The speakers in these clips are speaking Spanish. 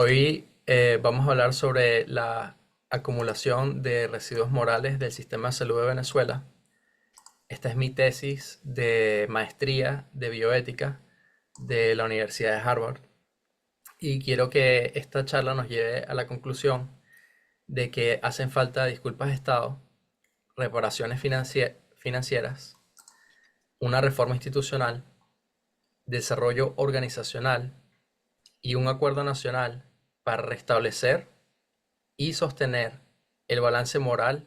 Hoy vamos a hablar sobre la acumulación de residuos morales del sistema de salud de Venezuela. Esta es mi tesis de maestría de bioética de la Universidad de Harvard y quiero que esta charla nos lleve a la conclusión de que hacen falta disculpas de Estado, reparaciones financieras, una reforma institucional, desarrollo organizacional y un acuerdo nacional para restablecer y sostener el balance moral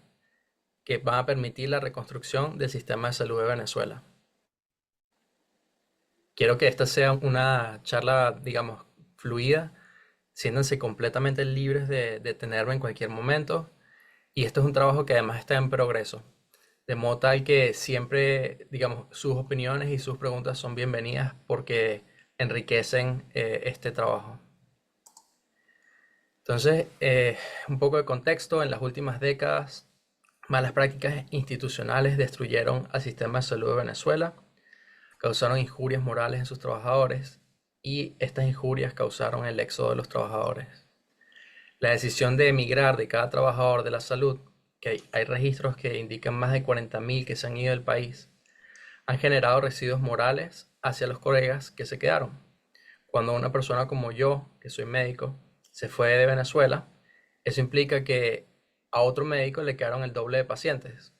que va a permitir la reconstrucción del sistema de salud de Venezuela. Quiero que esta sea una charla, digamos, fluida. Siéntanse completamente libres de tenerme en cualquier momento. Y esto es un trabajo que además está en progreso. De modo tal que siempre, digamos, sus opiniones y sus preguntas son bienvenidas porque enriquecen este trabajo. Entonces, un poco de contexto. En las últimas décadas, malas prácticas institucionales destruyeron al sistema de salud de Venezuela, causaron injurias morales en sus trabajadores y estas injurias causaron el éxodo de los trabajadores. La decisión de emigrar de cada trabajador de la salud, que hay registros que indican más de 40.000 que se han ido del país, han generado residuos morales hacia los colegas que se quedaron. Cuando una persona como yo, que soy médico, se fue de Venezuela, eso implica que a otro médico le quedaron el doble de pacientes.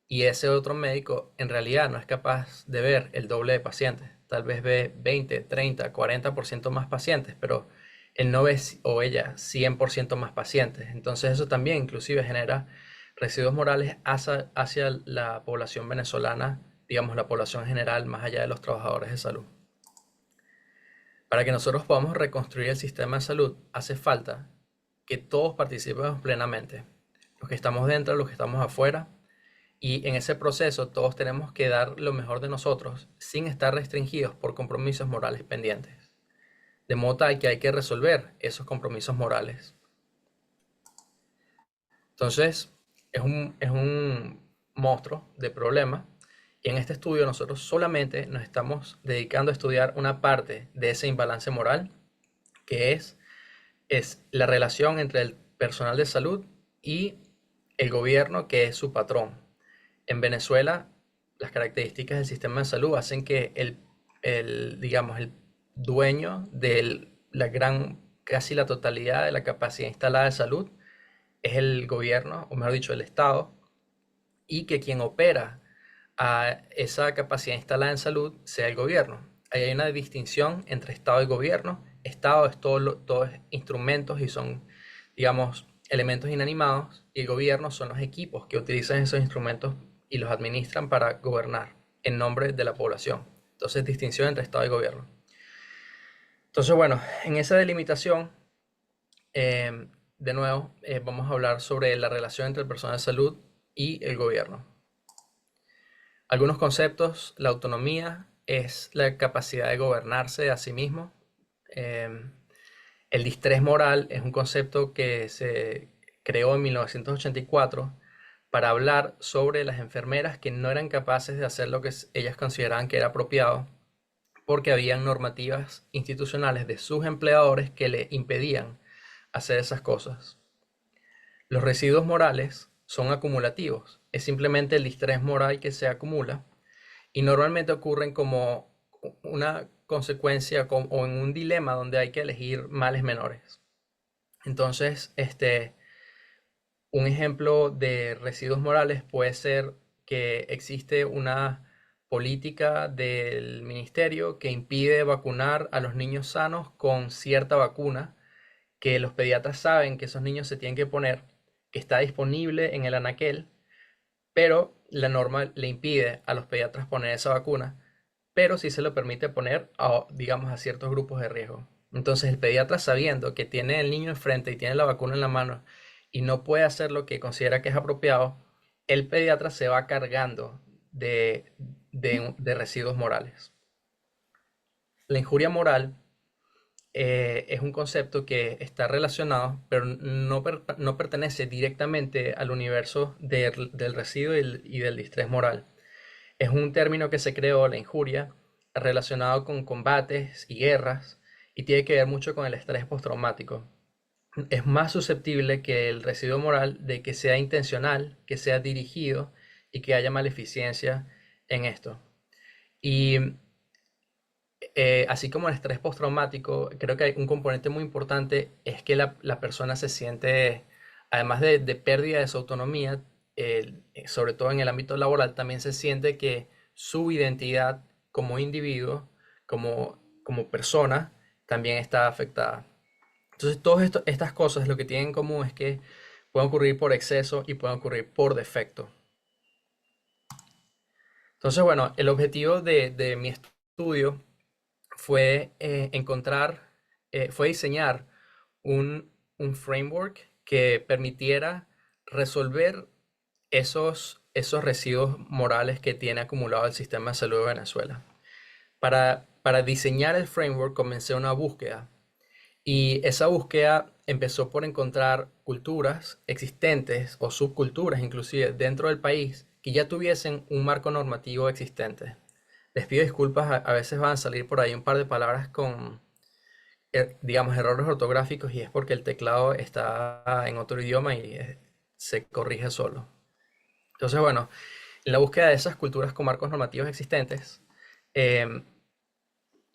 Y ese otro médico en realidad no es capaz de ver el doble de pacientes. Tal vez ve 20, 30, 40% más pacientes, pero él no ve o ella 100% más pacientes. Entonces eso también inclusive genera residuos morales hacia la población venezolana, digamos la población general, más allá de los trabajadores de salud. Para que nosotros podamos reconstruir el sistema de salud, hace falta que todos participemos plenamente. Los que estamos dentro, los que estamos afuera. Y en ese proceso todos tenemos que dar lo mejor de nosotros sin estar restringidos por compromisos morales pendientes. De modo tal que hay que resolver esos compromisos morales. Entonces, es un monstruo de problema. Y en este estudio nosotros solamente nos estamos dedicando a estudiar una parte de ese imbalance moral, que es la relación entre el personal de salud y el gobierno, que es su patrón. En Venezuela, las características del sistema de salud hacen que digamos, el dueño de casi la totalidad de la capacidad instalada de salud es el gobierno, o mejor dicho, el Estado, y que quien opera a esa capacidad instalada en salud sea el gobierno. Ahí hay una distinción entre Estado y gobierno. Estado es todos instrumentos y son, digamos, elementos inanimados, y el gobierno son los equipos que utilizan esos instrumentos y los administran para gobernar en nombre de la población. Entonces, distinción entre Estado y gobierno. Entonces, bueno, en esa delimitación, de nuevo, vamos a hablar sobre la relación entre el personal de salud y el gobierno. Algunos conceptos: la autonomía es la capacidad de gobernarse a sí mismo. El distrés moral es un concepto que se creó en 1984 para hablar sobre las enfermeras que no eran capaces de hacer lo que ellas consideraban que era apropiado, porque habían normativas institucionales de sus empleadores que le impedían hacer esas cosas. Los residuos morales son acumulativos, es simplemente el distrés moral que se acumula y normalmente ocurren como una consecuencia o en un dilema donde hay que elegir males menores. Entonces, un ejemplo de residuos morales puede ser que existe una política del ministerio que impide vacunar a los niños sanos con cierta vacuna que los pediatras saben que esos niños se tienen que poner, que está disponible en el anaquel, pero la norma le impide a los pediatras poner esa vacuna, pero sí se lo permite poner a, digamos, a ciertos grupos de riesgo. Entonces el pediatra, sabiendo que tiene el niño enfrente y tiene la vacuna en la mano y no puede hacer lo que considera que es apropiado, el pediatra se va cargando de residuos morales. La injuria moral es un concepto que está relacionado, pero no pertenece directamente al universo del residuo y del distrés moral. Es un término que se creó, la injuria, relacionado con combates y guerras, y tiene que ver mucho con el estrés postraumático. es más susceptible que el residuo moral de que sea intencional, que sea dirigido y que haya maleficencia en esto. Y así como el estrés postraumático, creo que hay un componente muy importante es que la persona se siente, además de pérdida de su autonomía, sobre todo en el ámbito laboral, también se siente que su identidad como individuo, como persona, también está afectada. Entonces, todas estas cosas lo que tienen en común es que pueden ocurrir por exceso y pueden ocurrir por defecto. Entonces, bueno, el objetivo de mi estudio fue fue diseñar un framework que permitiera resolver esos residuos morales que tiene acumulado el sistema de salud de Venezuela. Para diseñar el framework comencé una búsqueda y esa búsqueda empezó por encontrar culturas existentes o subculturas inclusive dentro del país que ya tuviesen un marco normativo existente. Les pido disculpas, a veces van a salir por ahí un par de palabras con, digamos, errores ortográficos y es porque el teclado está en otro idioma y se corrige solo. Entonces, bueno, en la búsqueda de esas culturas con marcos normativos existentes, eh,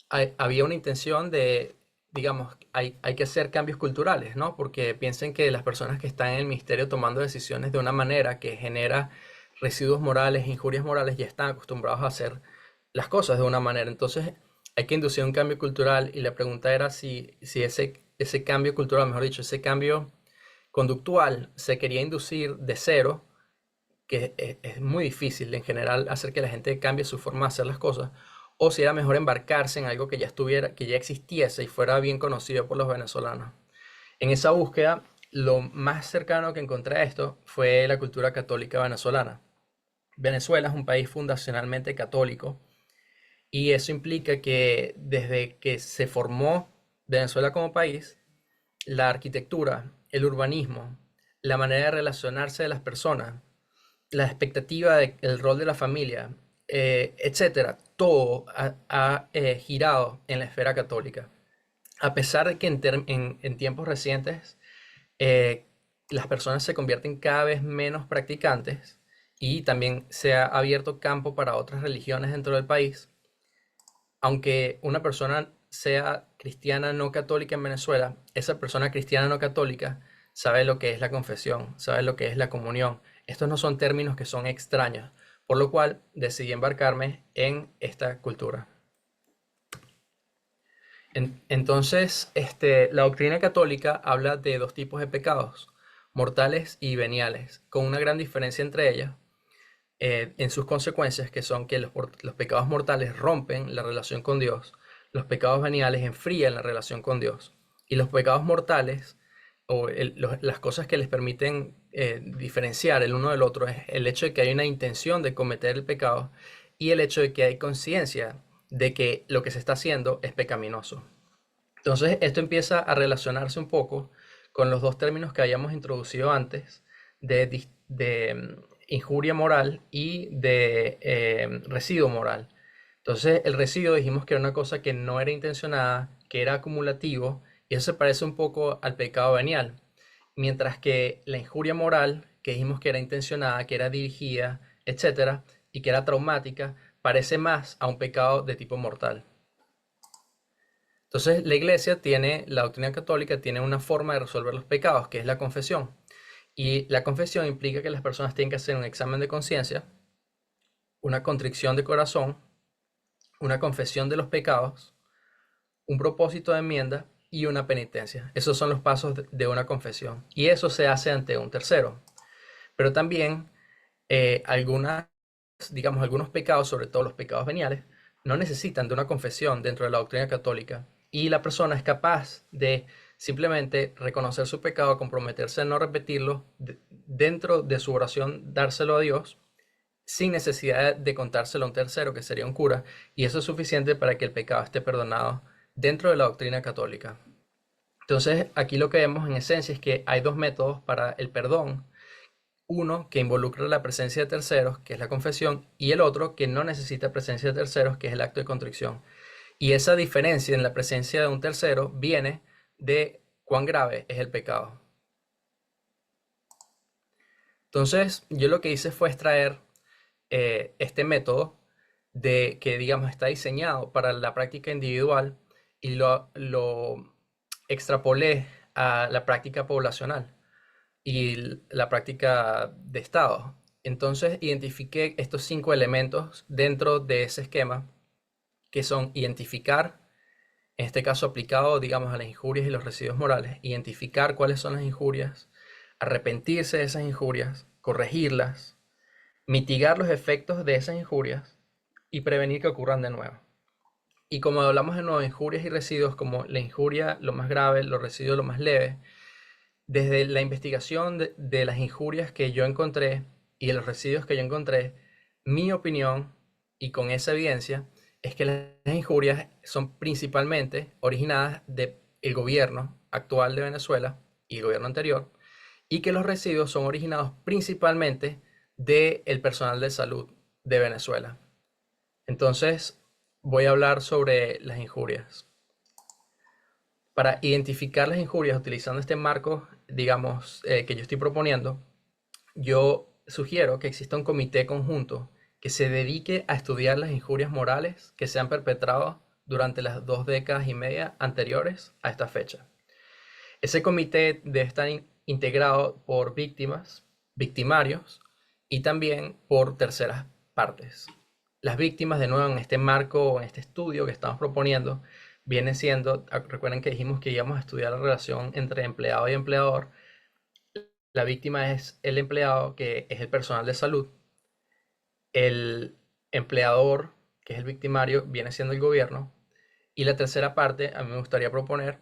había una intención de, digamos, hay que hacer cambios culturales, ¿no? Porque piensen que las personas que están en el ministerio tomando decisiones de una manera que genera residuos morales, injurias morales, ya están acostumbrados a hacer las cosas de una manera. Entonces, hay que inducir un cambio cultural y la pregunta era si ese cambio cultural, mejor dicho, ese cambio conductual se quería inducir de cero, que es muy difícil en general hacer que la gente cambie su forma de hacer las cosas, o si era mejor embarcarse en algo que ya estuviera, que ya existiese y fuera bien conocido por los venezolanos. En esa búsqueda, lo más cercano que encontré a esto fue la cultura católica venezolana. Venezuela es un país fundacionalmente católico y eso implica que desde que se formó Venezuela como país, la arquitectura, el urbanismo, la manera de relacionarse de las personas, la expectativa del rol de la familia, etcétera, todo ha girado en la esfera católica. A pesar de que en tiempos recientes eh, las personas se convierten cada vez menos practicantes y también se ha abierto campo para otras religiones dentro del país, aunque una persona sea cristiana no católica en Venezuela, esa persona cristiana no católica sabe lo que es la confesión, sabe lo que es la comunión. Estos no son términos que son extraños, por lo cual decidí embarcarme en esta cultura. Entonces, la doctrina católica habla de dos tipos de pecados, mortales y veniales, con una gran diferencia entre ellas en sus consecuencias, que son que los pecados mortales rompen la relación con Dios, los pecados veniales enfrían la relación con Dios, y los pecados mortales, o las cosas que les permiten diferenciar el uno del otro, es el hecho de que hay una intención de cometer el pecado y el hecho de que hay conciencia de que lo que se está haciendo es pecaminoso. Entonces, esto empieza a relacionarse un poco con los dos términos que habíamos introducido antes de injuria moral y de residuo moral. Entonces, el residuo dijimos que era una cosa que no era intencionada, que era acumulativo, y eso se parece un poco al pecado venial. Mientras que la injuria moral, que dijimos que era intencionada, que era dirigida, etcétera, y que era traumática, parece más a un pecado de tipo mortal. Entonces, la doctrina católica tiene una forma de resolver los pecados, que es la confesión. Y la confesión implica que las personas tienen que hacer un examen de conciencia, una contrición de corazón, una confesión de los pecados, un propósito de enmienda y una penitencia. Esos son los pasos de una confesión. Y eso se hace ante un tercero. Pero también algunos pecados, sobre todo los pecados veniales, no necesitan de una confesión dentro de la doctrina católica. Y la persona es capaz de simplemente reconocer su pecado, comprometerse a no repetirlo, dentro de su oración dárselo a Dios, sin necesidad de contárselo a un tercero, que sería un cura, y eso es suficiente para que el pecado esté perdonado dentro de la doctrina católica. Entonces, aquí lo que vemos en esencia es que hay dos métodos para el perdón. Uno que involucra la presencia de terceros, que es la confesión, y el otro que no necesita presencia de terceros, que es el acto de contrición. Y esa diferencia en la presencia de un tercero viene de cuán grave es el pecado. Entonces, yo lo que hice fue extraer este método de que, digamos, está diseñado para la práctica individual y lo extrapolé a la práctica poblacional y la práctica de Estado. Entonces, identifiqué estos 5 elementos dentro de ese esquema, que son identificar, en este caso aplicado, digamos, a las injurias y los residuos morales, identificar cuáles son las injurias, arrepentirse de esas injurias, corregirlas, mitigar los efectos de esas injurias y prevenir que ocurran de nuevo. Y como hablamos de nuevo, injurias y residuos, como la injuria lo más grave, los residuos lo más leve, desde la investigación de las injurias que yo encontré y de los residuos que yo encontré, mi opinión, y con esa evidencia, es que las injurias son principalmente originadas del gobierno actual de Venezuela y el gobierno anterior, y que los residuos son originados principalmente del personal de salud de Venezuela. Entonces, voy a hablar sobre las injurias. Para identificar las injurias utilizando este marco, digamos, que yo estoy proponiendo, yo sugiero que exista un comité conjunto que se dedique a estudiar las injurias morales que se han perpetrado durante las 2 décadas y media anteriores a esta fecha. Ese comité debe estar integrado por víctimas, victimarios y también por terceras partes. Las víctimas, de nuevo, en este marco, en este estudio que estamos proponiendo, viene siendo, recuerden que dijimos que íbamos a estudiar la relación entre empleado y empleador. La víctima es el empleado, que es el personal de salud. El empleador, que es el victimario, viene siendo el gobierno. Y la tercera parte, a mí me gustaría proponer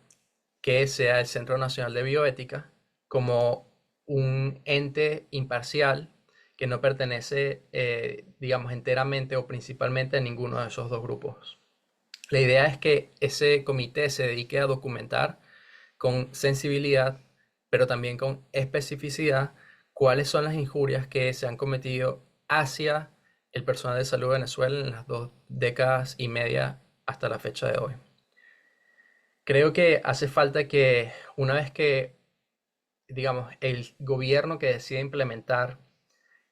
que sea el Centro Nacional de Bioética como un ente imparcial que no pertenece, digamos, enteramente o principalmente a ninguno de esos dos grupos. La idea es que ese comité se dedique a documentar con sensibilidad, pero también con especificidad, cuáles son las injurias que se han cometido hacia el personal de salud de Venezuela en las 2 décadas y media hasta la fecha de hoy. Creo que hace falta que una vez que, digamos, el gobierno que decide implementar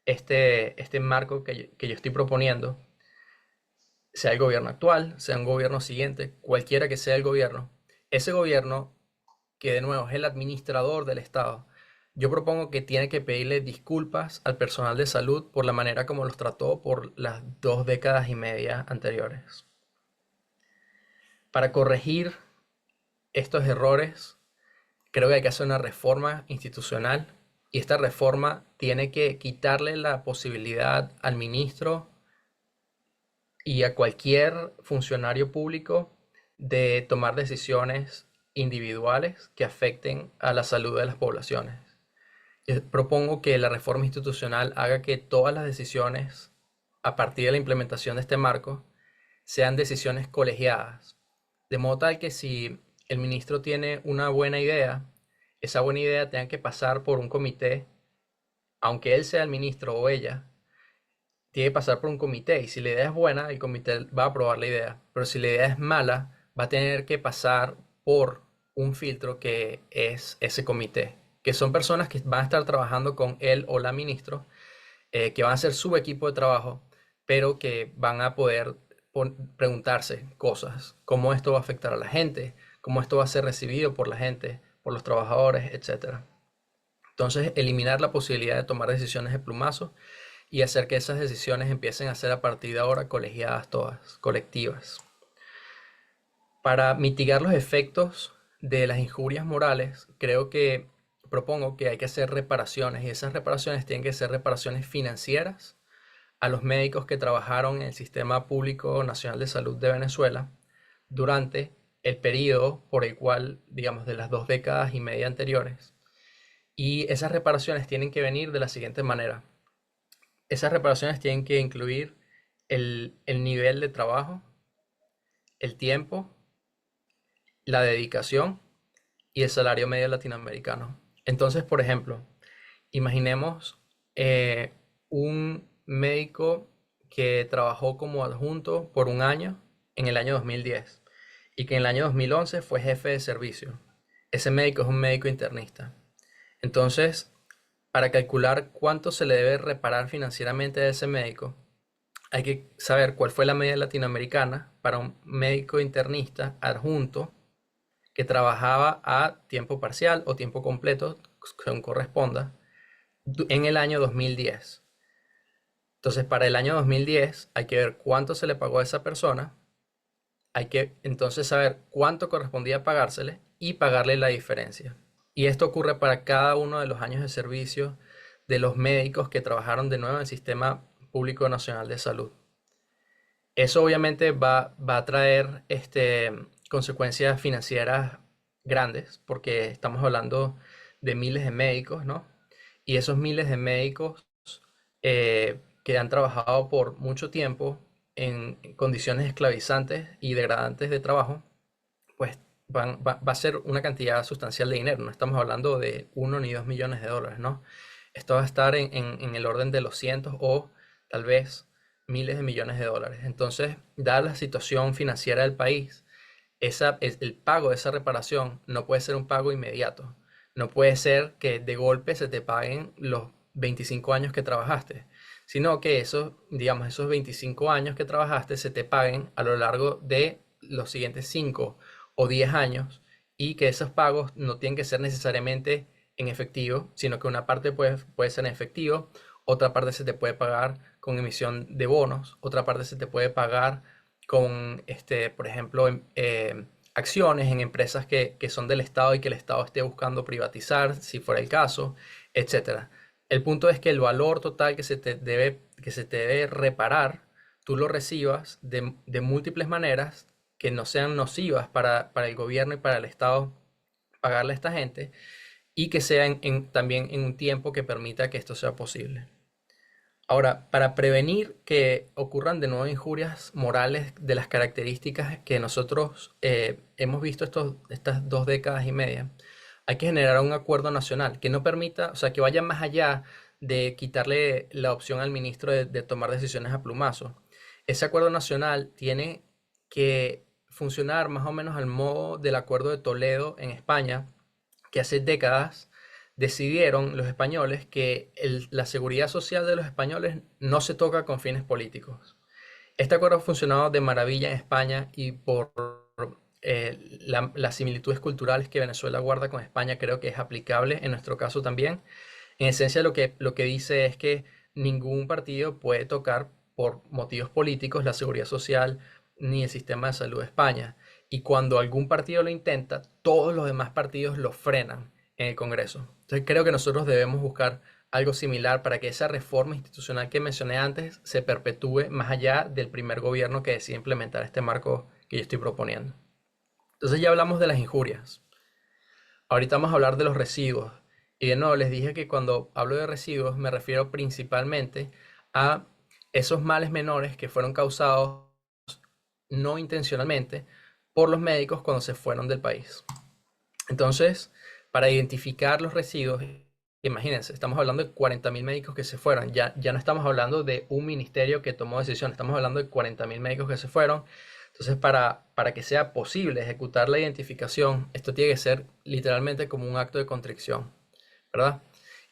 este marco que yo estoy proponiendo, sea el gobierno actual, sea un gobierno siguiente, cualquiera que sea el gobierno, ese gobierno, que de nuevo es el administrador del Estado, yo propongo que tiene que pedirle disculpas al personal de salud por la manera como los trató por las 2 décadas y media anteriores. Para corregir estos errores, creo que hay que hacer una reforma institucional, y esta reforma tiene que quitarle la posibilidad al ministro y a cualquier funcionario público de tomar decisiones individuales que afecten a la salud de las poblaciones. Yo propongo que la reforma institucional haga que todas las decisiones a partir de la implementación de este marco sean decisiones colegiadas, de modo tal que si el ministro tiene una buena idea, esa buena idea tenga que pasar por un comité, aunque él sea el ministro o ella, tiene que pasar por un comité, y si la idea es buena, el comité va a aprobar la idea, pero si la idea es mala, va a tener que pasar por un filtro que es ese comité, que son personas que van a estar trabajando con él o la ministro, que van a ser su equipo de trabajo, pero que van a poder preguntarse cosas, cómo esto va a afectar a la gente, cómo esto va a ser recibido por la gente, por los trabajadores, etcétera. Entonces, eliminar la posibilidad de tomar decisiones de plumazo y hacer que esas decisiones empiecen a ser a partir de ahora colegiadas todas, colectivas. Para mitigar los efectos de las injurias morales, creo que propongo que hay que hacer reparaciones, y esas reparaciones tienen que ser reparaciones financieras a los médicos que trabajaron en el Sistema Público Nacional de Salud de Venezuela durante el periodo por el cual, digamos, de las 2 décadas y media anteriores. Y esas reparaciones tienen que venir de la siguiente manera. Esas reparaciones tienen que incluir el nivel de trabajo, el tiempo, la dedicación y el salario medio latinoamericano. Entonces, por ejemplo, imaginemos un médico que trabajó como adjunto por un año en el año 2010 y que en el año 2011 fue jefe de servicio. ese médico es un médico internista. Entonces, para calcular cuánto se le debe reparar financieramente a ese médico, hay que saber cuál fue la media latinoamericana para un médico internista adjunto que trabajaba a tiempo parcial o tiempo completo, según corresponda, en el año 2010. Entonces, para el año 2010 hay que ver cuánto se le pagó a esa persona, hay que entonces saber cuánto correspondía pagársele y pagarle la diferencia. Y esto ocurre para cada uno de los años de servicio de los médicos que trabajaron de nuevo en el Sistema Público Nacional de Salud. Eso obviamente va a traer consecuencias financieras grandes, porque estamos hablando de miles de médicos, ¿no? Y esos miles de médicos que han trabajado por mucho tiempo en condiciones esclavizantes y degradantes de trabajo, pues va a ser una cantidad sustancial de dinero. No estamos hablando de 1 ni 2 millones de dólares, ¿no? Esto va a estar en el orden de los cientos o tal vez miles de millones de dólares. Entonces, dada la situación financiera del país, el pago de esa reparación no puede ser un pago inmediato. No puede ser que de golpe se te paguen los 25 años que trabajaste, sino que digamos, esos 25 años que trabajaste se te paguen a lo largo de los siguientes 5 o 10 años, y que esos pagos no tienen que ser necesariamente en efectivo, sino que una parte puede ser en efectivo, otra parte se te puede pagar con emisión de bonos, otra parte se te puede pagar con, por ejemplo, acciones en empresas que son del Estado y que el Estado esté buscando privatizar, si fuera el caso, etcétera. El punto es que el valor total que se te debe reparar, tú lo recibas de múltiples maneras que no sean nocivas para el gobierno y para el Estado pagarle a esta gente, y que sea también en un tiempo que permita que esto sea posible. Ahora, para prevenir que ocurran de nuevo injurias morales de las características que nosotros hemos visto estas 2 décadas y media, hay que generar un acuerdo nacional que no permita, o sea, que vaya más allá de quitarle la opción al ministro de tomar decisiones a plumazo. Ese acuerdo nacional tiene que funcionar más o menos al modo del Acuerdo de Toledo en España, que hace décadas decidieron los españoles que la seguridad social de los españoles no se toca con fines políticos. Este acuerdo ha funcionado de maravilla en España, y por las similitudes culturales que Venezuela guarda con España, creo que es aplicable en nuestro caso también. En esencia, lo que dice es que ningún partido puede tocar por motivos políticos la seguridad social ni el sistema de salud de España. Y cuando algún partido lo intenta, todos los demás partidos lo frenan en el Congreso. Entonces creo que nosotros debemos buscar algo similar para que esa reforma institucional que mencioné antes se perpetúe más allá del primer gobierno que decide implementar este marco que yo estoy proponiendo. Entonces ya hablamos de las injurias. Ahorita vamos a hablar de los residuos. Y de nuevo les dije que cuando hablo de residuos me refiero principalmente a esos males menores que fueron causados no intencionalmente por los médicos cuando se fueron del país. Entonces, para identificar los residuos, imagínense, estamos hablando de 40.000 médicos que se fueron. Ya no estamos hablando de un ministerio que tomó decisión, estamos hablando de 40.000 médicos que se fueron. Entonces, para que sea posible ejecutar la identificación, esto tiene que ser literalmente como un acto de contrición, ¿verdad?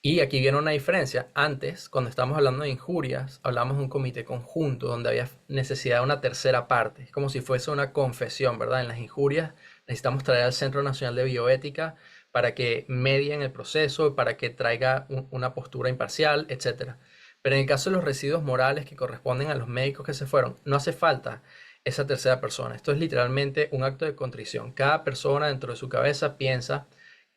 Y aquí viene una diferencia. Antes, cuando estábamos hablando de injurias, hablamos de un comité conjunto donde había necesidad de una tercera parte. Es como si fuese una confesión, ¿verdad? En las injurias necesitamos traer al Centro Nacional de Bioética para que medie en el proceso, para que traiga una postura imparcial, etcétera. Pero en el caso de los residuos morales que corresponden a los médicos que se fueron, no hace falta esa tercera persona. Esto es literalmente un acto de contrición. Cada persona dentro de su cabeza piensa: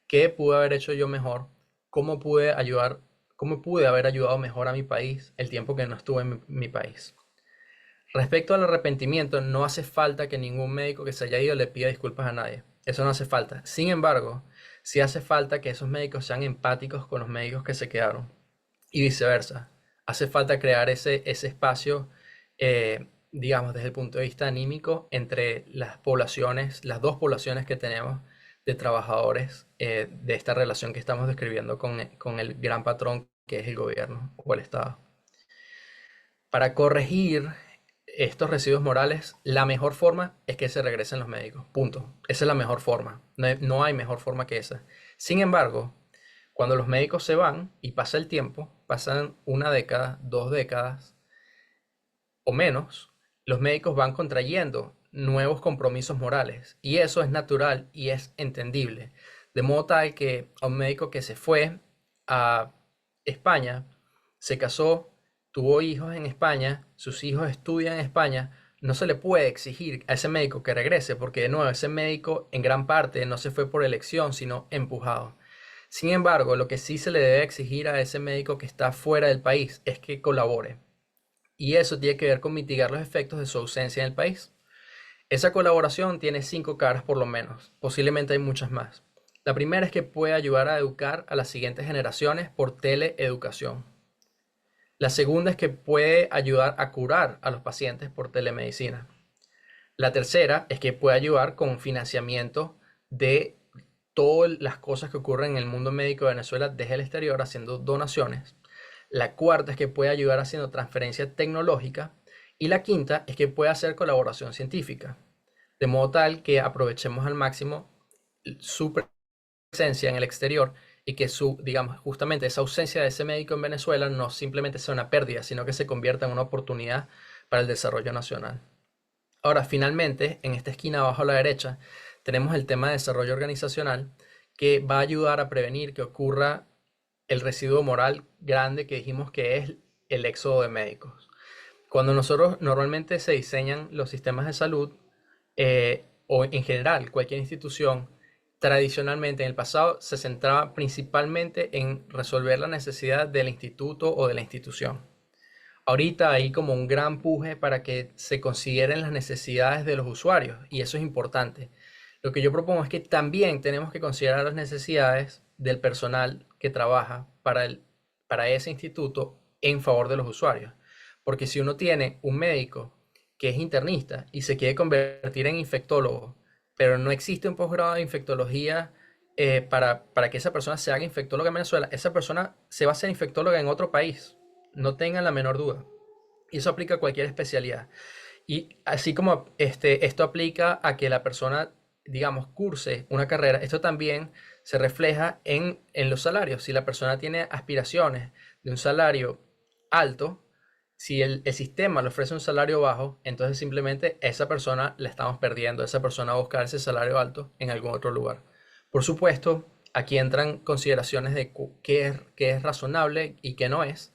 ¿qué pude haber hecho yo mejor? ¿Cómo pude ayudar? ¿Cómo pude haber ayudado mejor a mi país el tiempo que no estuve en mi país? Respecto al arrepentimiento, no hace falta que ningún médico que se haya ido le pida disculpas a nadie. Eso no hace falta. Sin embargo, sí hace falta que esos médicos sean empáticos con los médicos que se quedaron, y viceversa. Hace falta crear ese espacio, digamos, desde el punto de vista anímico entre las poblaciones, las dos poblaciones que tenemos de trabajadores, de esta relación que estamos describiendo con el gran patrón que es el gobierno o el Estado. Para corregir estos residuos morales, la mejor forma es que se regresen los médicos. Punto. Esa es la mejor forma. No hay mejor forma que esa. Sin embargo, cuando los médicos se van y pasa el tiempo, pasan una década, 2 décadas o menos, los médicos van contrayendo nuevos compromisos morales. Y eso es natural y es entendible. De modo tal que a un médico que se fue a España, se casó, tuvo hijos en España, sus hijos estudian en España, no se le puede exigir a ese médico que regrese, porque de nuevo ese médico en gran parte no se fue por elección, sino empujado. Sin embargo, lo que sí se le debe exigir a ese médico que está fuera del país es que colabore. Y eso tiene que ver con mitigar los efectos de su ausencia en el país. Esa colaboración tiene 5 caras por lo menos, posiblemente hay muchas más. La primera es que puede ayudar a educar a las siguientes generaciones por teleeducación. La segunda es que puede ayudar a curar a los pacientes por telemedicina. La tercera es que puede ayudar con financiamiento de todas las cosas que ocurren en el mundo médico de Venezuela desde el exterior haciendo donaciones. La cuarta es que puede ayudar haciendo transferencia tecnológica. Y la quinta es que puede hacer colaboración científica. De modo tal que aprovechemos al máximo su presencia en el exterior y que digamos, justamente esa ausencia de ese médico en Venezuela no simplemente sea una pérdida, sino que se convierta en una oportunidad para el desarrollo nacional. Ahora, finalmente, en esta esquina abajo a la derecha, tenemos el tema de desarrollo organizacional que va a ayudar a prevenir que ocurra el residuo moral grande que dijimos que es el éxodo de médicos. Cuando nosotros normalmente se diseñan los sistemas de salud, o en general cualquier institución, tradicionalmente en el pasado se centraba principalmente en resolver la necesidad del instituto o de la institución. Ahorita hay como un gran puje para que se consideren las necesidades de los usuarios y eso es importante. Lo que yo propongo es que también tenemos que considerar las necesidades del personal que trabaja para ese instituto en favor de los usuarios. Porque si uno tiene un médico que es internista y se quiere convertir en infectólogo, pero no existe un posgrado de infectología para que esa persona se haga infectóloga en Venezuela, esa persona se va a hacer infectóloga en otro país. No tengan la menor duda. Y eso aplica a cualquier especialidad. Y así como esto aplica a que la persona, digamos, curse una carrera, esto también se refleja en los salarios. Si la persona tiene aspiraciones de un salario alto, si el sistema le ofrece un salario bajo, entonces simplemente esa persona la estamos perdiendo. Esa persona va a buscar ese salario alto en algún otro lugar. Por supuesto, aquí entran consideraciones de qué es razonable y qué no es.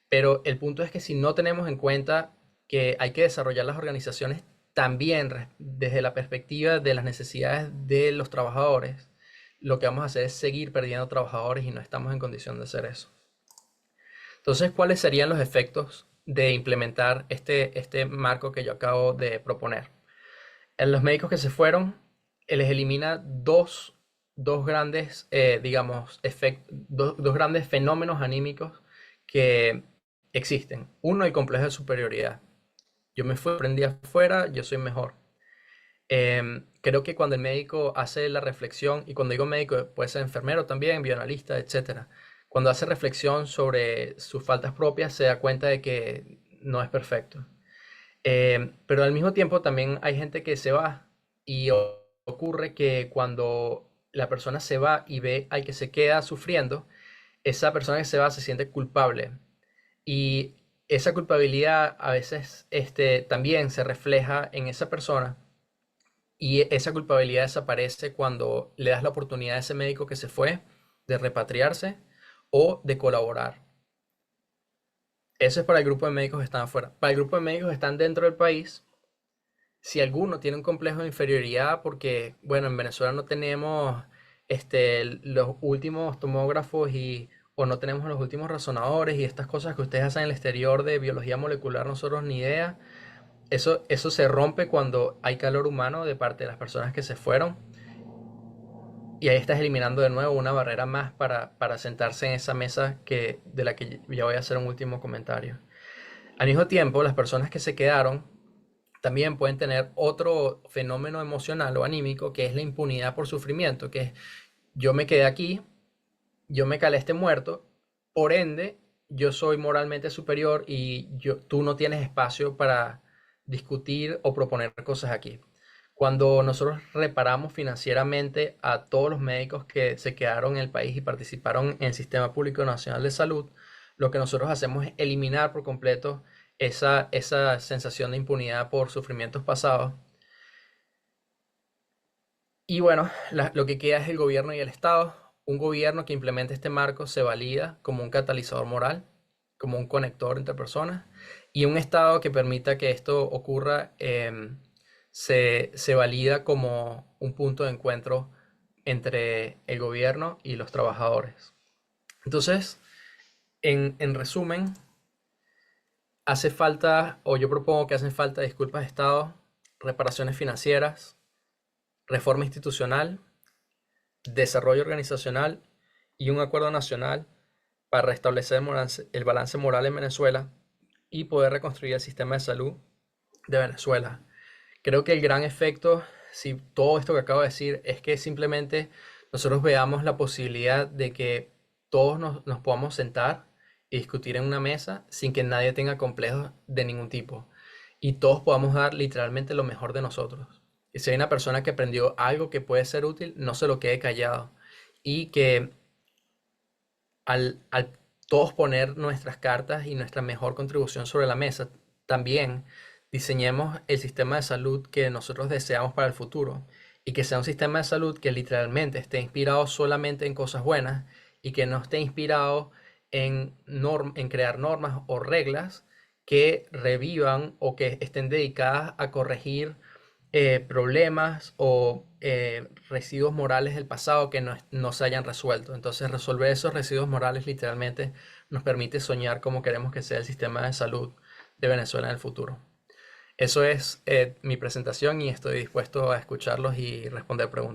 Pero el punto es que si no tenemos en cuenta que hay que desarrollar las organizaciones también desde la perspectiva de las necesidades de los trabajadores, lo que vamos a hacer es seguir perdiendo trabajadores y no estamos en condición de hacer eso. Entonces, ¿cuáles serían los efectos de implementar este marco que yo acabo de proponer? En los médicos que se fueron, les elimina dos grandes, digamos, dos grandes fenómenos anímicos que existen. Uno, el complejo de superioridad. Yo me fui, aprendí afuera, yo soy mejor. Creo que cuando el médico hace la reflexión, y cuando digo médico puede ser enfermero también, bioanalista, etcétera, cuando hace reflexión sobre sus faltas propias, se da cuenta de que no es perfecto. Pero al mismo tiempo también hay gente que se va y ocurre que cuando la persona se va y ve al que se queda sufriendo, esa persona que se va se siente culpable y esa culpabilidad a veces también se refleja en esa persona y esa culpabilidad desaparece cuando le das la oportunidad a ese médico que se fue de repatriarse o de colaborar. Eso es para el grupo de médicos que están afuera. Para el grupo de médicos que están dentro del país, si alguno tiene un complejo de inferioridad, porque, bueno, en Venezuela no tenemos los últimos tomógrafos o no tenemos los últimos razonadores y estas cosas que ustedes hacen en el exterior de biología molecular, nosotros ni idea. Eso se rompe cuando hay calor humano de parte de las personas que se fueron y ahí estás eliminando de nuevo una barrera más para sentarse en esa mesa de la que ya voy a hacer un último comentario. Al mismo tiempo, las personas que se quedaron también pueden tener otro fenómeno emocional o anímico que es la impunidad por sufrimiento, que es yo me quedé aquí, yo me calé este muerto, por ende yo soy moralmente superior y tú no tienes espacio para discutir o proponer cosas aquí. Cuando nosotros reparamos financieramente a todos los médicos que se quedaron en el país y participaron en el Sistema Público Nacional de Salud, lo que nosotros hacemos es eliminar por completo esa sensación de impunidad por sufrimientos pasados. Y bueno, lo que queda es el gobierno y el Estado. Un gobierno que implemente este marco se valida como un catalizador moral, como un conector entre personas, y un Estado que permita que esto ocurra se valida como un punto de encuentro entre el gobierno y los trabajadores. Entonces, en resumen, hace falta, o yo propongo que hacen falta disculpas de Estado, reparaciones financieras, reforma institucional, desarrollo organizacional y un acuerdo nacional para restablecer el balance moral en Venezuela y poder reconstruir el sistema de salud de Venezuela. Creo que el gran efecto, si todo esto que acabo de decir, es que simplemente nosotros veamos la posibilidad de que todos nos podamos sentar y discutir en una mesa sin que nadie tenga complejos de ningún tipo y todos podamos dar literalmente lo mejor de nosotros. Y si hay una persona que aprendió algo que puede ser útil, no se lo quede callado y que al todos poner nuestras cartas y nuestra mejor contribución sobre la mesa, también diseñemos el sistema de salud que nosotros deseamos para el futuro y que sea un sistema de salud que literalmente esté inspirado solamente en cosas buenas y que no esté inspirado en crear normas o reglas que revivan o que estén dedicadas a corregir problemas o residuos morales del pasado que no se hayan resuelto. Entonces, resolver esos residuos morales literalmente nos permite soñar cómo queremos que sea el sistema de salud de Venezuela en el futuro. Eso es mi presentación y estoy dispuesto a escucharlos y responder preguntas.